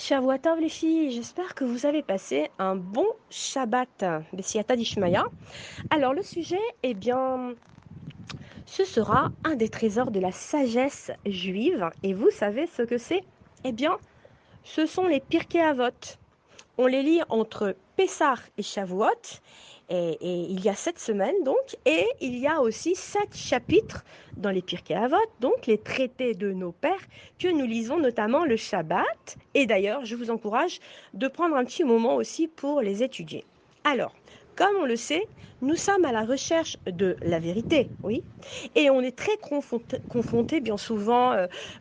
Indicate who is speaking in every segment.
Speaker 1: Shavua tov les filles, j'espère que vous avez passé un bon Shabbat, Bessiata Dishmaya. Alors le sujet, ce sera un des trésors de la sagesse juive. Et vous savez ce que c'est? Eh bien, ce sont les Pirkei Avot. On les lit entre Pessah et Shavuot. Et il y a 7 semaines donc, et il y a aussi 7 chapitres dans les Pirkei Avot, donc les traités de nos pères, que nous lisons notamment le Shabbat. Et d'ailleurs, je vous encourage de prendre un petit moment aussi pour les étudier. Alors, comme on le sait, nous sommes à la recherche de la vérité, oui, et on est très confronté bien souvent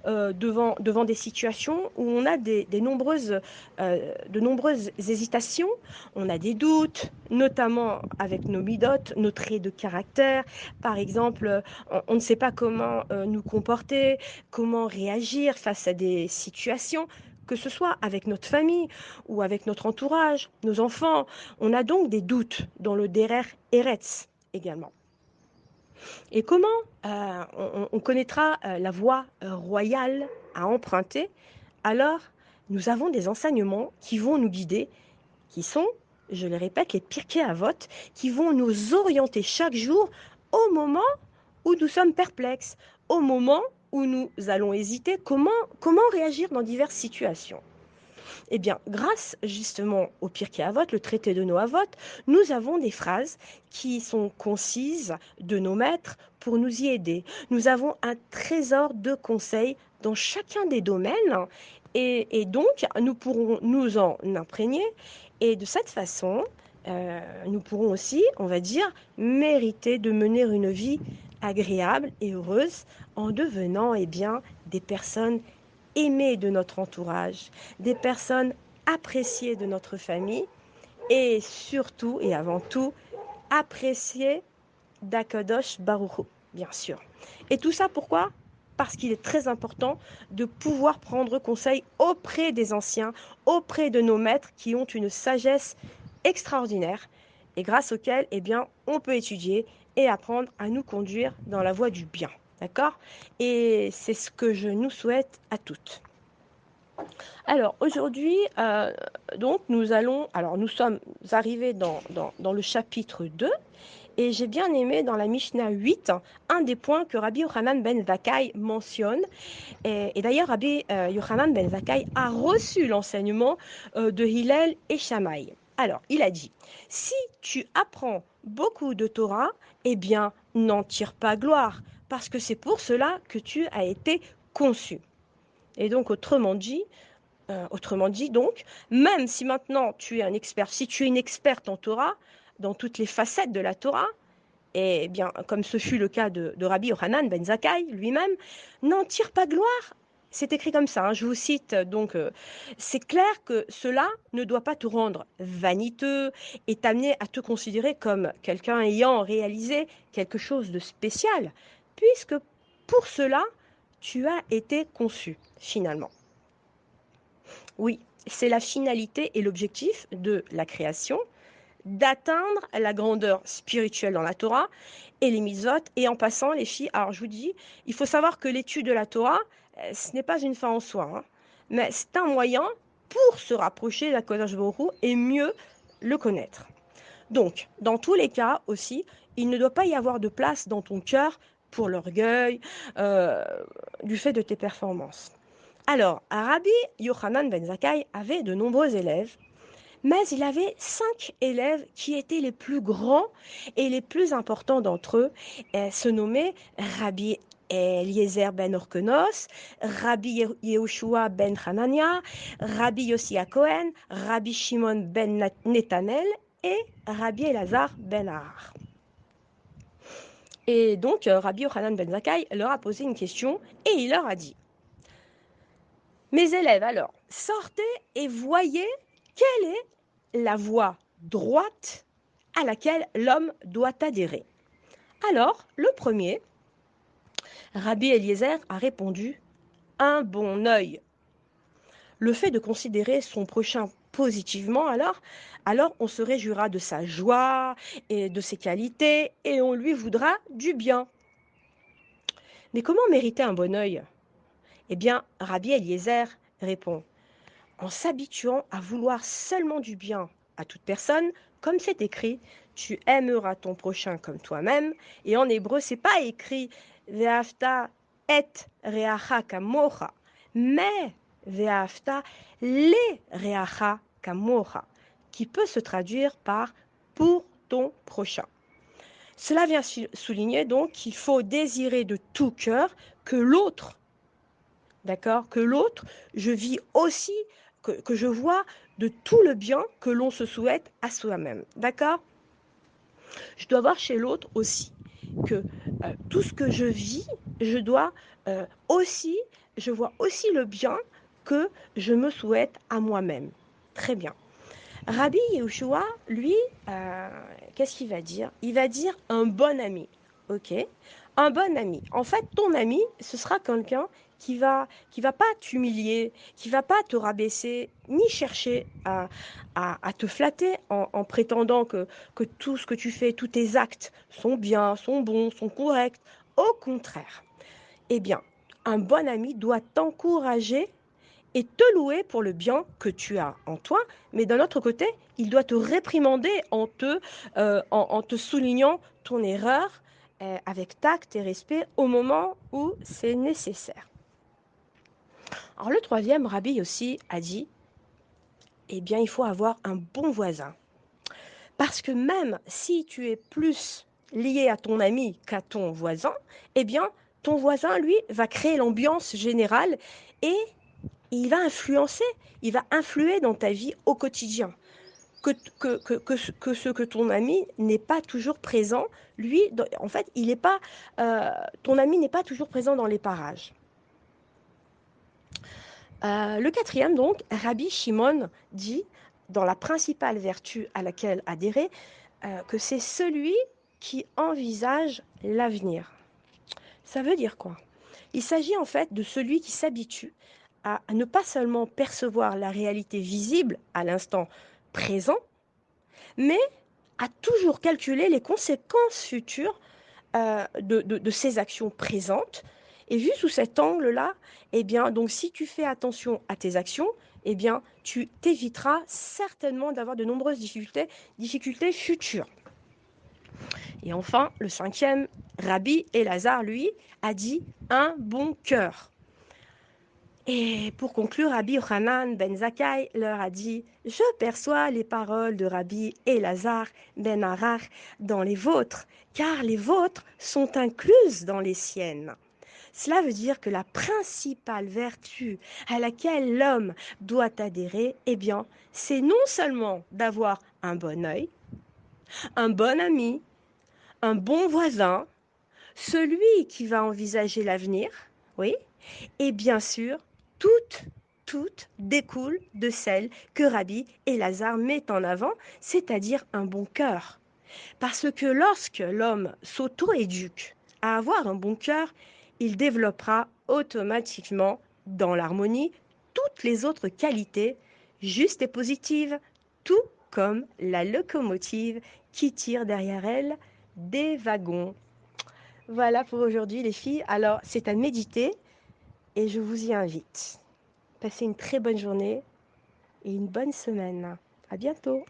Speaker 1: devant des situations où on a de nombreuses hésitations, on a des doutes, notamment avec nos midotes, nos traits de caractère. Par exemple, on ne sait pas comment nous comporter, comment réagir face à des situations, que ce soit avec notre famille ou avec notre entourage, nos enfants. On a donc des doutes dans le Derer Eretz également. Et comment on connaîtra la voie royale à emprunter? Alors, nous avons des enseignements qui vont nous guider, qui sont, je le répète, les Pirkei Avot, qui vont nous orienter chaque jour au moment où nous sommes perplexes, au moment où nous allons hésiter, comment réagir dans diverses situations. Eh bien, grâce justement au Pirkei Avot, le traité de nos Avot, nous avons des phrases qui sont concises de nos maîtres pour nous y aider. Nous avons un trésor de conseils dans chacun des domaines et donc nous pourrons nous en imprégner et de cette façon, nous pourrons aussi, on va dire, mériter de mener une vie agréable et heureuse en devenant des personnes aimées de notre entourage, des personnes appréciées de notre famille et surtout et avant tout appréciées d'Akadosh Baruch Hu, bien sûr. Et tout ça pourquoi? Parce qu'il est très important de pouvoir prendre conseil auprès des anciens, auprès de nos maîtres qui ont une sagesse extraordinaire et grâce auquel on peut étudier et apprendre à nous conduire dans la voie du bien. D'accord? Et c'est ce que je nous souhaite à toutes. Alors aujourd'hui, nous sommes arrivés dans le chapitre 2 et j'ai bien aimé dans la Mishnah 8 un des points que Rabbi Yochanan ben Zakkai mentionne. Et d'ailleurs, Rabbi Yochanan ben Zakkai a reçu l'enseignement de Hillel et Shammai. Alors, il a dit, si tu apprends beaucoup de Torah, eh bien, n'en tire pas gloire, parce que c'est pour cela que tu as été conçu. Et donc, autrement dit, donc, même si maintenant tu es un expert, si tu es une experte en Torah, dans toutes les facettes de la Torah, et bien, comme ce fut le cas de Rabbi Yochanan ben Zakkai lui-même, n'en tire pas gloire. C'est écrit comme ça, hein, je vous cite. Donc, c'est clair que cela ne doit pas te rendre vaniteux et t'amener à te considérer comme quelqu'un ayant réalisé quelque chose de spécial, puisque pour cela, tu as été conçu, finalement. Oui, c'est la finalité et l'objectif de la création, d'atteindre la grandeur spirituelle dans la Torah et les mitzvot. Et en passant, les filles, alors je vous dis, il faut savoir que l'étude de la Torah, ce n'est pas une fin en soi, hein, mais c'est un moyen pour se rapprocher d'Akadosh Baruch Hu et mieux le connaître. Donc, dans tous les cas aussi, il ne doit pas y avoir de place dans ton cœur pour l'orgueil euh, du fait de tes performances. Alors, Rabbi Yochanan ben Zakkai avait de nombreux élèves, mais il avait 5 élèves qui étaient les plus grands et les plus importants d'entre eux, se nommaient Rabbi Eliezer ben Orkenos, Rabbi Yehoshua ben Hanania, Rabbi Yossi Cohen, Rabbi Shimon ben Netanel et Rabbi Elazar ben Ahar. Et donc, Rabbi Yochanan ben Zakkai leur a posé une question et il leur a dit: mes élèves, alors, sortez et voyez quelle est la voie droite à laquelle l'homme doit adhérer. Alors, le premier, Rabbi Eliezer, a répondu: un bon œil. Le fait de considérer son prochain positivement, alors on se réjouira de sa joie et de ses qualités et on lui voudra du bien. Mais comment mériter un bon œil? Eh bien, Rabbi Eliezer répond: en s'habituant à vouloir seulement du bien à toute personne, comme c'est écrit, tu aimeras ton prochain comme toi-même. Et en hébreu, c'est pas écrit ve'afta et reacha kamocha, mais ve'afta le reacha kamocha, qui peut se traduire par pour ton prochain. Cela vient souligner donc qu'il faut désirer de tout cœur que l'autre, d'accord, que l'autre, je vis aussi, que je vois de tout le bien que l'on se souhaite à soi-même, d'accord. Je dois voir chez l'autre aussi que tout ce que je vis, je dois aussi, je vois aussi le bien que je me souhaite à moi-même. Très bien. Rabbi Yehoshua, lui, qu'est-ce qu'il va dire? Il va dire un bon ami. Ok? Un bon ami. En fait, ton ami, ce sera quelqu'un qui va pas t'humilier, qui va pas te rabaisser, ni chercher à te flatter en prétendant que tout ce que tu fais, tous tes actes sont bien, sont bons, sont corrects. Au contraire. Eh bien, un bon ami doit t'encourager et te louer pour le bien que tu as en toi, mais d'un autre côté, il doit te réprimander en te soulignant ton erreur avec tact et respect au moment où c'est nécessaire. Alors le troisième, Rabbi aussi a dit, eh bien il faut avoir un bon voisin. Parce que même si tu es plus lié à ton ami qu'à ton voisin, eh bien ton voisin, lui, va créer l'ambiance générale et il va influencer, il va influer dans ta vie au quotidien. Que ce que ton ami n'est pas toujours présent, lui, en fait, il n'est pas, ton ami n'est pas toujours présent dans les parages. Le quatrième, donc, Rabbi Shimon dit, dans la principale vertu à laquelle adhérer, que c'est celui qui envisage l'avenir. Ça veut dire quoi? Il s'agit en fait de celui qui s'habitue à ne pas seulement percevoir la réalité visible à l'instant présent, mais à toujours calculer les conséquences futures de ses actions présentes. Et vu sous cet angle-là, eh bien, donc si tu fais attention à tes actions, eh bien, tu t'éviteras certainement d'avoir de nombreuses difficultés futures. Et enfin, le cinquième, Rabbi Elazar, lui, a dit un bon cœur. Et pour conclure, Rabbi Yochanan ben Zakkai leur a dit « Je perçois les paroles de Rabbi Elazar ben Arar dans les vôtres, car les vôtres sont incluses dans les siennes. » Cela veut dire que la principale vertu à laquelle l'homme doit adhérer, eh bien, c'est non seulement d'avoir un bon œil, un bon ami, un bon voisin, celui qui va envisager l'avenir, oui, et bien sûr, toutes découlent de celle que Rabbi Elazar met en avant, c'est-à-dire un bon cœur. Parce que lorsque l'homme s'auto-éduque à avoir un bon cœur, il développera automatiquement dans l'harmonie toutes les autres qualités justes et positives, tout comme la locomotive qui tire derrière elle des wagons. Voilà pour aujourd'hui les filles. Alors c'est à méditer et je vous y invite. Passez une très bonne journée et une bonne semaine. À bientôt.